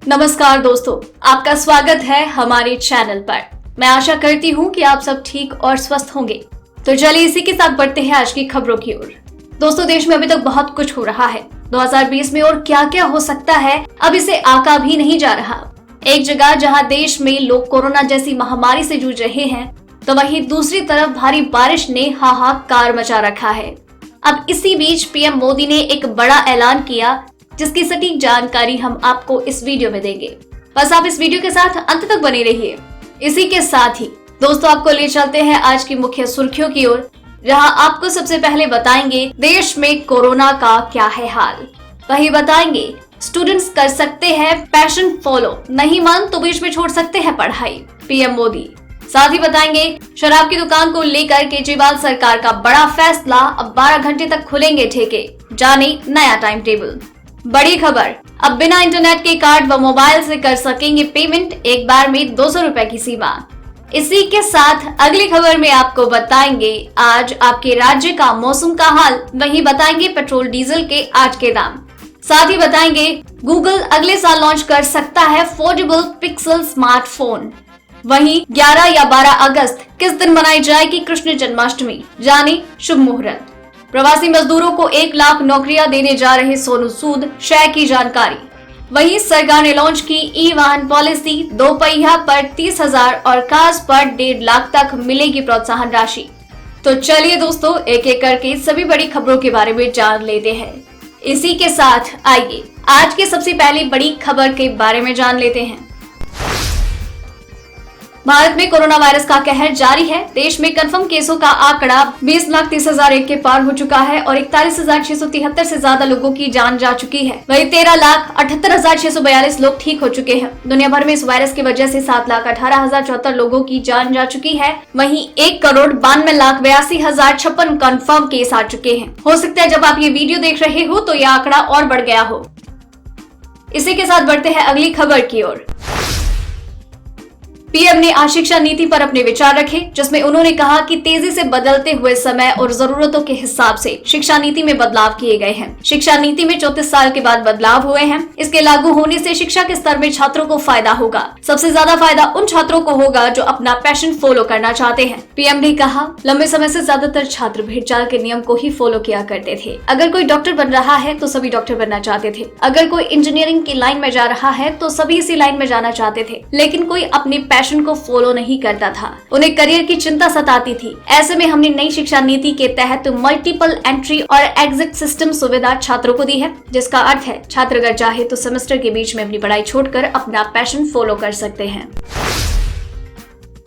नमस्कार दोस्तों, आपका स्वागत है हमारे चैनल पर। मैं आशा करती हूँ कि आप सब ठीक और स्वस्थ होंगे। तो चलिए इसी के साथ बढ़ते हैं आज की खबरों की ओर। दोस्तों, देश में अभी तक बहुत कुछ हो रहा है। 2020 में और क्या क्या हो सकता है, अब इसे आंका भी नहीं जा रहा। एक जगह जहाँ देश में लोग कोरोना जैसी महामारी से जूझ रहे हैं, तो वहीं दूसरी तरफ भारी बारिश ने हाहाकार मचा रखा है। अब इसी बीच पीएम मोदी ने एक बड़ा ऐलान किया, जिसकी सटीक जानकारी हम आपको इस वीडियो में देंगे। बस आप इस वीडियो के साथ अंत तक बने रहिए। इसी के साथ ही दोस्तों, आपको ले चलते हैं आज की मुख्य सुर्खियों की ओर, जहां आपको सबसे पहले बताएंगे देश में कोरोना का क्या है हाल। वही बताएंगे स्टूडेंट्स कर सकते हैं पैशन फॉलो, नहीं मान तो बीच में छोड़ सकते हैं पढ़ाई, पीएम मोदी। साथ ही बताएंगे शराब की दुकान को लेकर केजरीवाल सरकार का बड़ा फैसला, अब 12 घंटे तक खुलेंगे ठेके, जाने नया टाइम टेबल। बड़ी खबर, अब बिना इंटरनेट के कार्ड व मोबाइल से कर सकेंगे पेमेंट, एक बार में 200 रुपए की सीमा। इसी के साथ अगली खबर में आपको बताएंगे आज आपके राज्य का मौसम का हाल, वहीं बताएंगे पेट्रोल डीजल के आज के दाम। साथ ही बताएंगे गूगल अगले साल लॉन्च कर सकता है फोल्डेबल पिक्सल स्मार्टफोन। वहीं 11 या 12 अगस्त किस दिन मनाई जाएगी कृष्ण जन्माष्टमी, जाने शुभ मुहूर्त। प्रवासी मजदूरों को 1 लाख नौकरियां देने जा रहे सोनू सूद, शेयर की जानकारी। वहीं सरकार ने लॉन्च की ई वाहन पॉलिसी, 2 पहिया पर 30,000 और कार्स पर 1.5 लाख तक मिलेगी प्रोत्साहन राशि। तो चलिए दोस्तों, एक एक करके सभी बड़ी खबरों के बारे में जान लेते हैं। इसी के साथ आइए आज के सबसे पहले बड़ी खबर के बारे में जान लेते हैं। भारत में कोरोना वायरस का कहर जारी है। देश में कंफर्म केसों का आंकड़ा 20,30,001 के पार हो चुका है और 41,673 से ज्यादा लोगों की जान जा चुकी है। वहीं 13,78,642 लोग ठीक हो चुके हैं। दुनिया भर में इस वायरस की वजह से 7,18,074 लोगों की जान जा चुकी है। वहीं 1,92,82,056 कंफर्म केस आ चुके हैं। हो सकता है जब आप ये वीडियो देख रहे हो तो यह आंकड़ा और बढ़ गया हो। इसी के साथ बढ़ते हैं अगली खबर की ओर। पीएम ने आज शिक्षा नीति पर अपने विचार रखे, जिसमें उन्होंने कहा कि तेजी से बदलते हुए समय और जरूरतों के हिसाब से शिक्षा नीति में बदलाव किए गए हैं। शिक्षा नीति में 34 साल के बाद बदलाव हुए हैं। इसके लागू होने से शिक्षा के स्तर में छात्रों को फायदा होगा। सबसे ज्यादा फायदा उन छात्रों को होगा जो अपना पैशन फॉलो करना चाहते हैं। पीएम ने कहा, लंबे समय से ज्यादातर छात्र भेड़चाल के नियम को ही फॉलो किया करते थे। अगर कोई डॉक्टर बन रहा है तो सभी डॉक्टर बनना चाहते थे। अगर कोई इंजीनियरिंग की लाइन में जा रहा है तो सभी इसी लाइन में जाना चाहते थे, लेकिन कोई अपने पैशन को फॉलो नहीं करता था। उन्हें करियर की चिंता सताती थी। ऐसे में हमने नई शिक्षा नीति के तहत मल्टीपल एंट्री और एग्जिट सिस्टम सुविधा छात्रों को दी है, जिसका अर्थ है छात्र अगर चाहे तो सेमेस्टर के बीच में अपनी पढ़ाई छोड़कर अपना पैशन फॉलो कर सकते हैं।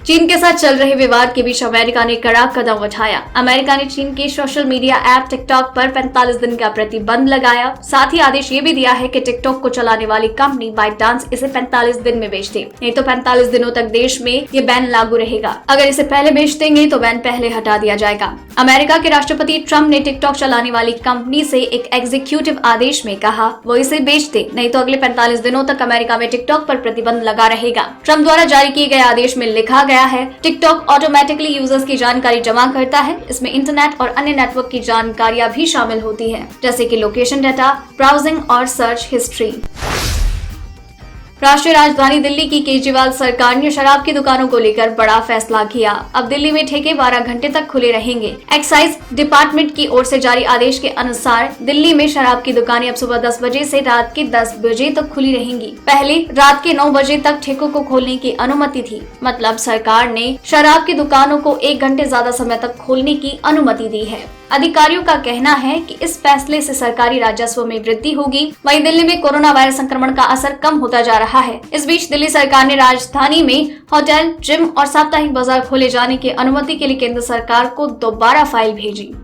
चीन के साथ चल रहे विवाद के बीच अमेरिका ने कड़ा कदम उठाया। अमेरिका ने चीन के सोशल मीडिया ऐप टिकटॉक पर 45 दिन का प्रतिबंध लगाया। साथ ही आदेश ये भी दिया है कि टिकटॉक को चलाने वाली कंपनी बाइटडांस इसे 45 दिन में बेच दे, नहीं तो 45 दिनों तक देश में ये बैन लागू रहेगा। अगर इसे पहले बेच देंगे तो बैन पहले हटा दिया जाएगा। अमेरिका के राष्ट्रपति ट्रम्प ने टिकटॉक चलाने वाली कंपनी से एक एग्जीक्यूटिव आदेश में कहा वो इसे बेच दे, नहीं तो अगले 45 दिनों तक अमेरिका में टिकटॉक पर प्रतिबंध लगा रहेगा। ट्रम्प द्वारा जारी किए गए आदेश में लिखा गया है, टिकटॉक ऑटोमेटिकली यूजर्स की जानकारी जमा करता है। इसमें इंटरनेट और अन्य नेटवर्क की जानकारियां भी शामिल होती है, जैसे कि लोकेशन डाटा, ब्राउजिंग और सर्च हिस्ट्री। राष्ट्रीय राजधानी दिल्ली की केजरीवाल सरकार ने शराब की दुकानों को लेकर बड़ा फैसला किया। अब दिल्ली में ठेके 12 घंटे तक खुले रहेंगे। एक्साइज डिपार्टमेंट की ओर से जारी आदेश के अनुसार दिल्ली में शराब की दुकानें अब सुबह 10 बजे से रात के 10 बजे तक खुली रहेंगी। पहले रात के 9 बजे तक ठेकों को खोलने की अनुमति थी। मतलब सरकार ने शराब की दुकानों को 1 घंटे ज्यादा समय तक खोलने की अनुमति दी है। अधिकारियों का कहना है कि इस फैसले से सरकारी राजस्व में वृद्धि होगी। वहीं दिल्ली में कोरोना वायरस संक्रमण का असर कम होता जा रहा है। इस बीच दिल्ली सरकार ने राजधानी में होटल, जिम और साप्ताहिक बाजार खोले जाने की अनुमति के लिए केंद्र सरकार को दोबारा फाइल भेजी।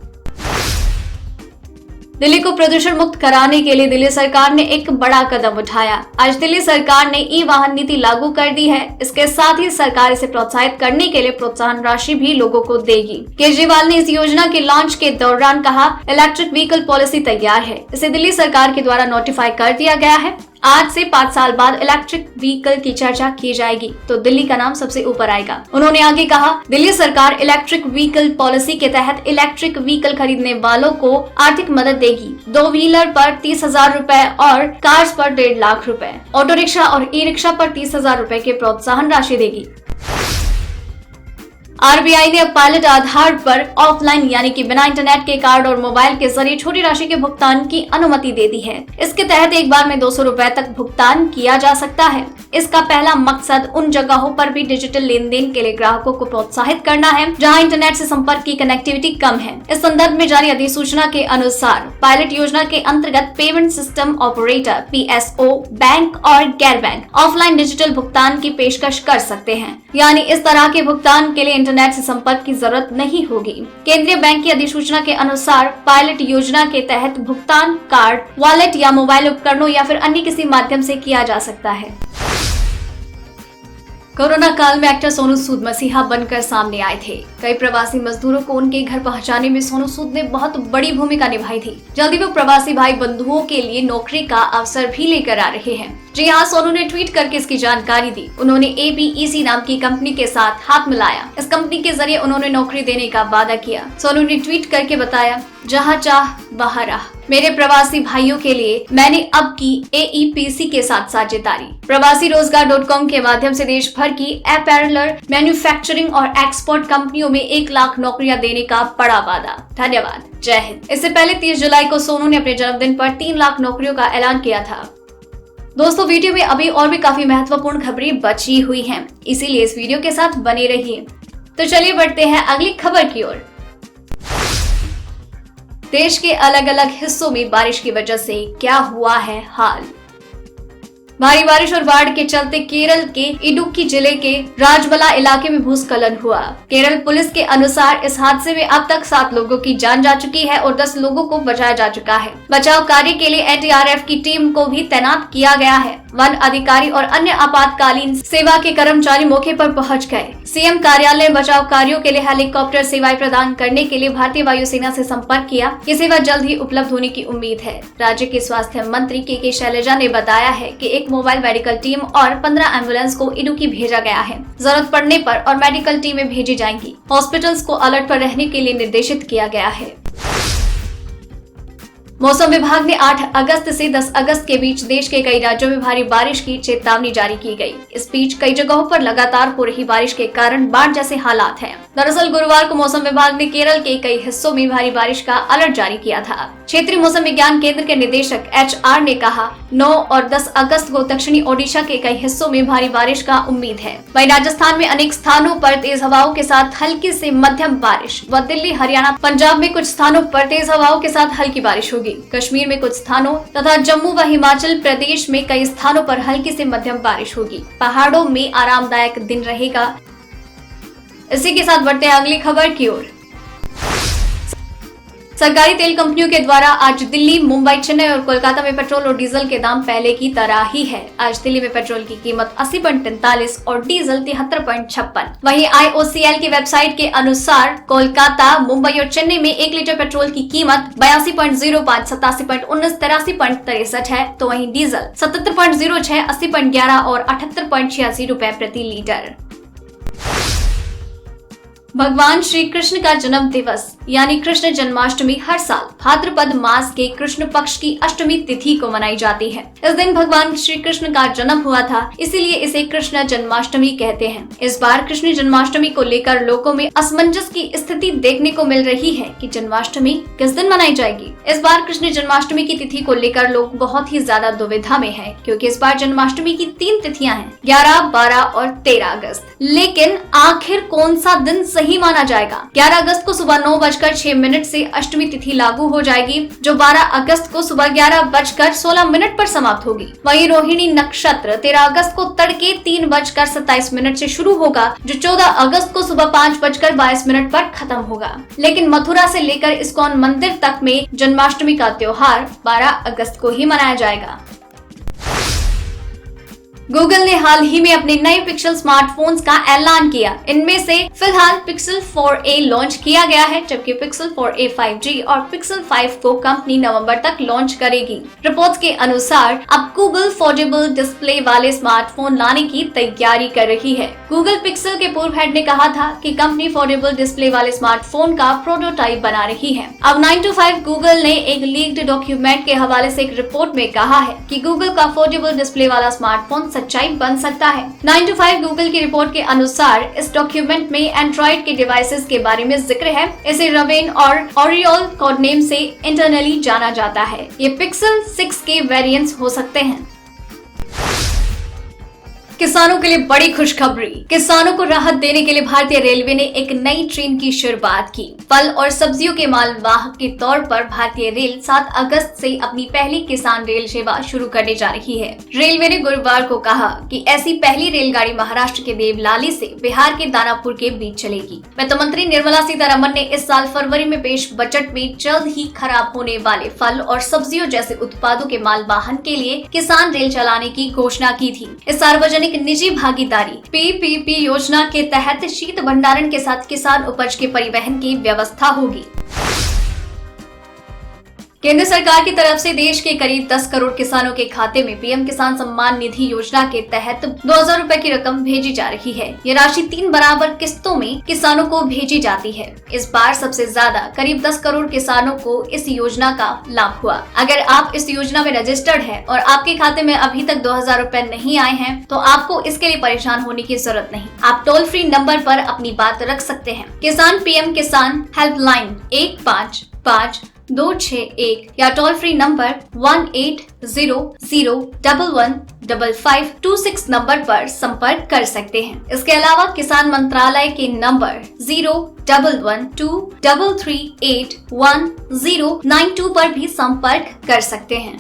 दिल्ली को प्रदूषण मुक्त कराने के लिए दिल्ली सरकार ने एक बड़ा कदम उठाया। आज दिल्ली सरकार ने ई वाहन नीति लागू कर दी है। इसके साथ ही सरकार इसे प्रोत्साहित करने के लिए प्रोत्साहन राशि भी लोगों को देगी। केजरीवाल ने इस योजना के लॉन्च के दौरान कहा, इलेक्ट्रिक व्हीकल पॉलिसी तैयार है। इसे दिल्ली सरकार के द्वारा नोटिफाई कर दिया गया है। आज से 5 साल बाद इलेक्ट्रिक व्हीकल की चर्चा की जाएगी तो दिल्ली का नाम सबसे ऊपर आएगा। उन्होंने आगे कहा, दिल्ली सरकार इलेक्ट्रिक व्हीकल पॉलिसी के तहत इलेक्ट्रिक व्हीकल खरीदने वालों को आर्थिक मदद देगी। 2 व्हीलर पर 30,000 रूपए और कार्स पर 1.5 लाख रूपए, ऑटो रिक्शा और ई रिक्शा पर 30,000 रूपए की प्रोत्साहन राशि देगी। आरबीआई ने अब पायलट आधार पर ऑफलाइन यानी कि बिना इंटरनेट के कार्ड और मोबाइल के जरिए छोटी राशि के भुगतान की अनुमति दे दी है। इसके तहत एक बार में 200 रूपए तक भुगतान किया जा सकता है। इसका पहला मकसद उन जगहों पर भी डिजिटल लेन देन के लिए ग्राहकों को प्रोत्साहित करना है जहां इंटरनेट से संपर्क की कनेक्टिविटी कम है। इस संदर्भ में जारी अधिसूचना के अनुसार पायलट योजना के अंतर्गत payment system operator PSO bank और गैर बैंक ऑफलाइन डिजिटल भुगतान की पेशकश कर सकते हैं, यानी इस तरह के भुगतान के लिए इंटरनेट से संपर्क की जरूरत नहीं होगी। केंद्रीय बैंक की अधिसूचना के अनुसार पायलट योजना के तहत भुगतान कार्ड, वॉलेट या मोबाइल उपकरणों या फिर अन्य किसी माध्यम से किया जा सकता है। कोरोना काल में एक्टर सोनू सूद मसीहा बनकर सामने आए थे। कई प्रवासी मजदूरों को उनके घर पहुंचाने में सोनू सूद ने बहुत बड़ी भूमिका निभाई थी। जल्दी वो प्रवासी भाई बंधुओं के लिए नौकरी का अवसर भी लेकर आ रहे हैं। जी हाँ, सोनू ने ट्वीट करके इसकी जानकारी दी। उन्होंने ABEC नाम की कंपनी के साथ हाथ मिलाया। इस कंपनी के जरिए उन्होंने नौकरी देने का वादा किया। सोनू ने ट्वीट करके बताया, जहाँ चाह वहाँ राह। मेरे प्रवासी भाइयों के लिए मैंने अब की AEPC के साथ साझेदारी। प्रवासी रोजगार.com के माध्यम से देश भर की अपैरलर, मैन्युफैक्चरिंग और एक्सपोर्ट कंपनियों में 1 लाख नौकरियां देने का बड़ा वादा। धन्यवाद। जय हिंद। इससे पहले 30 जुलाई को सोनू ने अपने जन्मदिन पर 3 लाख नौकरियों का ऐलान किया था। दोस्तों, वीडियो में अभी और भी काफी महत्वपूर्ण खबरें बची हुई हैं, इसीलिए इस वीडियो के साथ बने रहिए। तो चलिए बढ़ते हैं अगली खबर की ओर। देश के अलग अलग हिस्सों में बारिश की वजह से क्या हुआ है हाल। भारी बारिश और बाढ़ के चलते केरल के इडुक्की जिले के राजमला इलाके में भूस्खलन हुआ। केरल पुलिस के अनुसार इस हादसे में अब तक 7 लोगों की जान जा चुकी है और 10 लोगों को बचाया जा चुका है। बचाव कार्य के लिए NDRF की टीम को भी तैनात किया गया है। वन अधिकारी और अन्य आपातकालीन सेवा के कर्मचारी मौके पर पहुंच गए। CM कार्यालय ने बचाव कार्यों के लिए हेलीकॉप्टर सेवाएं प्रदान करने के लिए भारतीय वायुसेना से संपर्क किया। ये सेवा जल्द ही उपलब्ध होने की उम्मीद है। राज्य के स्वास्थ्य मंत्री KK शैलजा ने बताया है कि एक मोबाइल मेडिकल टीम और 15 एम्बुलेंस को इडुक्की भेजा गया है। जरूरत पड़ने पर और मेडिकल टीमें भेजी जाएंगी। हॉस्पिटल्स को अलर्ट पर रहने के लिए निर्देशित किया गया है। मौसम विभाग ने 8 अगस्त से 10 अगस्त के बीच देश के कई राज्यों में भारी बारिश की चेतावनी जारी की गई। इस बीच कई जगहों पर लगातार हो रही बारिश के कारण बाढ़ जैसे हालात हैं। दरअसल गुरुवार को मौसम विभाग ने केरल के कई हिस्सों में भारी बारिश का अलर्ट जारी किया था। क्षेत्रीय मौसम विज्ञान केंद्र के निदेशक HR ने कहा, 9 और 10 अगस्त को दक्षिणी ओडिशा के कई हिस्सों में भारी बारिश का उम्मीद है। वहीं राजस्थान में अनेक स्थानों पर तेज हवाओं के साथ हल्की से मध्यम बारिश व दिल्ली, हरियाणा, पंजाब में कुछ स्थानों पर तेज हवाओं के साथ हल्की बारिश होगी। कश्मीर में कुछ स्थानों तथा जम्मू व हिमाचल प्रदेश में कई स्थानों पर हल्की से मध्यम बारिश होगी। पहाड़ों में आरामदायक दिन रहेगा। इसी के साथ बढ़ते हैं अगली खबर की ओर। सरकारी तेल कंपनियों के द्वारा आज दिल्ली, मुंबई, चेन्नई और कोलकाता में पेट्रोल और डीजल के दाम पहले की तरह ही है। आज दिल्ली में पेट्रोल की कीमत 80.43 और डीजल 73.56। वहीं IOCL की वेबसाइट के अनुसार कोलकाता, मुंबई और चेन्नई में 1 लीटर पेट्रोल की कीमत 82.05, 87.19, 83.63 है, तो वहीं डीजल 77.06, 80.11 और 78.86 रुपए प्रति लीटर। भगवान श्री कृष्ण का जन्म दिवस यानी कृष्ण जन्माष्टमी हर साल भाद्रपद मास के कृष्ण पक्ष की अष्टमी तिथि को मनाई जाती है। इस दिन भगवान श्री कृष्ण का जन्म हुआ था, इसीलिए इसे कृष्ण जन्माष्टमी कहते हैं। इस बार कृष्ण जन्माष्टमी को लेकर लोगों में असमंजस की स्थिति देखने को मिल रही है कि जन्माष्टमी किस दिन मनाई जाएगी। इस बार कृष्ण जन्माष्टमी की तिथि को लेकर लोग बहुत ही ज्यादा दुविधा में है, क्योंकि इस बार जन्माष्टमी की 3 तिथियां हैं, 11, 12 और 13 अगस्त। लेकिन आखिर कौन सा दिन सही माना जाएगा? 11 अगस्त को सुबह 9:06 से अष्टमी तिथि लागू हो जाएगी, जो 12 अगस्त को सुबह 11:16 पर समाप्त होगी। वहीं रोहिणी नक्षत्र 13 अगस्त को तड़के 3:27 से शुरू होगा, जो 14 अगस्त को सुबह 5:22 पर खत्म होगा। लेकिन मथुरा से लेकर इस्कॉन मंदिर तक में जन्माष्टमी का त्योहार 12 अगस्त को ही मनाया जाएगा। गूगल ने हाल ही में अपने नए पिक्सल स्मार्टफोन्स का ऐलान किया। इनमें से फिलहाल पिक्सल 4a लॉन्च किया गया है, जबकि पिक्सल 4a 5G और पिक्सल 5 को कंपनी नवंबर तक लॉन्च करेगी। रिपोर्ट्स के अनुसार अब गूगल फोल्डेबल डिस्प्ले वाले स्मार्टफोन लाने की तैयारी कर रही है। गूगल पिक्सल के पूर्व हेड ने कहा था कि कंपनी फोल्डेबल डिस्प्ले वाले स्मार्टफोन का प्रोटोटाइप बना रही है। अब 9 to 5 गूगल ने एक लीक्ड डॉक्यूमेंट के हवाले से एक रिपोर्ट में कहा है कि गूगल का फोल्डेबल डिस्प्ले वाला स्मार्टफोन सच्चाई बन सकता है। 9 to 5 गूगल की रिपोर्ट के अनुसार इस डॉक्यूमेंट में एंड्रॉइड के डिवाइसेस के बारे में जिक्र है। इसे रवेन और ओरियोल कोडनेम से इंटरनली जाना जाता है। ये पिक्सल 6 के वेरिएंट्स हो सकते हैं। किसानों के लिए बड़ी खुशखबरी। किसानों को राहत देने के लिए भारतीय रेलवे ने एक नई ट्रेन की शुरुआत की। फल और सब्जियों के मालवाहक के तौर पर भारतीय रेल 7 अगस्त से अपनी पहली किसान रेल सेवा शुरू करने जा रही है। रेलवे ने गुरुवार को कहा कि ऐसी पहली रेलगाड़ी महाराष्ट्र के देवलाली से बिहार के दानापुर के बीच चलेगी। वित्त मंत्री निर्मला सीतारमण ने इस साल फरवरी में पेश बजट में जल्द ही खराब होने वाले फल और सब्जियों जैसे उत्पादों के मालवाहन के लिए किसान रेल चलाने की घोषणा की थी। इस सार्वजनिक निजी भागीदारी PPP योजना के तहत शीत भंडारण के साथ किसान उपज के परिवहन की व्यवस्था होगी। केंद्र सरकार की तरफ से देश के करीब 10 करोड़ किसानों के खाते में पीएम किसान सम्मान निधि योजना के तहत 2000 रुपए की रकम भेजी जा रही है। ये राशि 3 बराबर किस्तों में किसानों को भेजी जाती है। इस बार सबसे ज्यादा करीब 10 करोड़ किसानों को इस योजना का लाभ हुआ। अगर आप इस योजना में रजिस्टर्ड है और आपके खाते में अभी तक 2000 रुपए नहीं आए हैं तो आपको इसके लिए परेशान होने की जरूरत नहीं। आप टोल फ्री नंबर पर अपनी बात रख सकते हैं। किसान पीएम किसान हेल्पलाइन 155-261 या टोल फ्री नंबर 1800115526 नंबर पर संपर्क कर सकते हैं। इसके अलावा किसान मंत्रालय के नंबर 011233811092 पर भी संपर्क कर सकते हैं।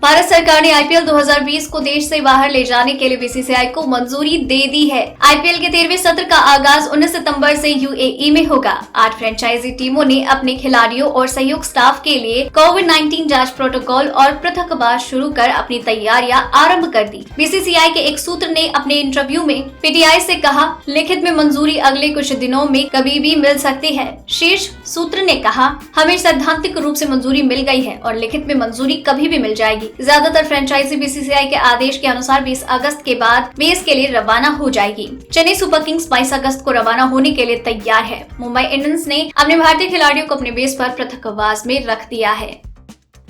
भारत सरकार ने IPL 2020 को देश से बाहर ले जाने के लिए BCCI को मंजूरी दे दी है। IPL के 13वें सत्र का आगाज 19 सितंबर से UAE में होगा। 8 फ्रेंचाइजी टीमों ने अपने खिलाड़ियों और सहयोग स्टाफ के लिए कोविड-19 जांच प्रोटोकॉल और पृथकवास शुरू कर अपनी तैयारियां आरंभ कर दी। BCCI के एक सूत्र ने अपने इंटरव्यू में PTI से कहा, लिखित में मंजूरी अगले कुछ दिनों में कभी भी मिल सकती है। शीर्ष सूत्र ने कहा, हमें सैद्धांतिक रूप से मंजूरी मिल गई है और लिखित में मंजूरी कभी भी मिल जाएगी। ज्यादातर फ्रेंचाइजी BCCI के आदेश के अनुसार 20 अगस्त के बाद बेस के लिए रवाना हो जाएगी। चेन्नई सुपर किंग्स 22 अगस्त को रवाना होने के लिए तैयार है। मुंबई इंडियंस ने अपने भारतीय खिलाड़ियों को अपने बेस पर पृथकवास में रख दिया है।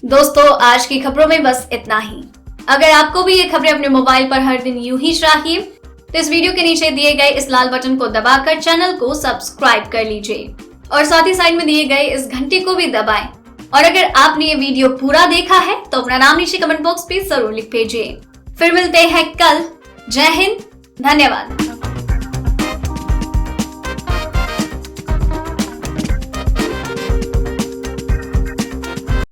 दोस्तों, आज की खबरों में बस इतना ही। अगर आपको भी ये खबरें अपने मोबाइल पर हर दिन यूं ही चाहिए तो इस वीडियो के नीचे दिए गए इस लाल बटन को दबाकर चैनल को सब्सक्राइब कर लीजिए और साथ ही साइड में दिए गए इस घंटी को भी दबाएं। और अगर आपने ये वीडियो पूरा देखा है तो अपना नाम नीचे कमेंट बॉक्स पे जरूर लिख भेजिए। फिर मिलते हैं कल। जय हिंद, धन्यवाद।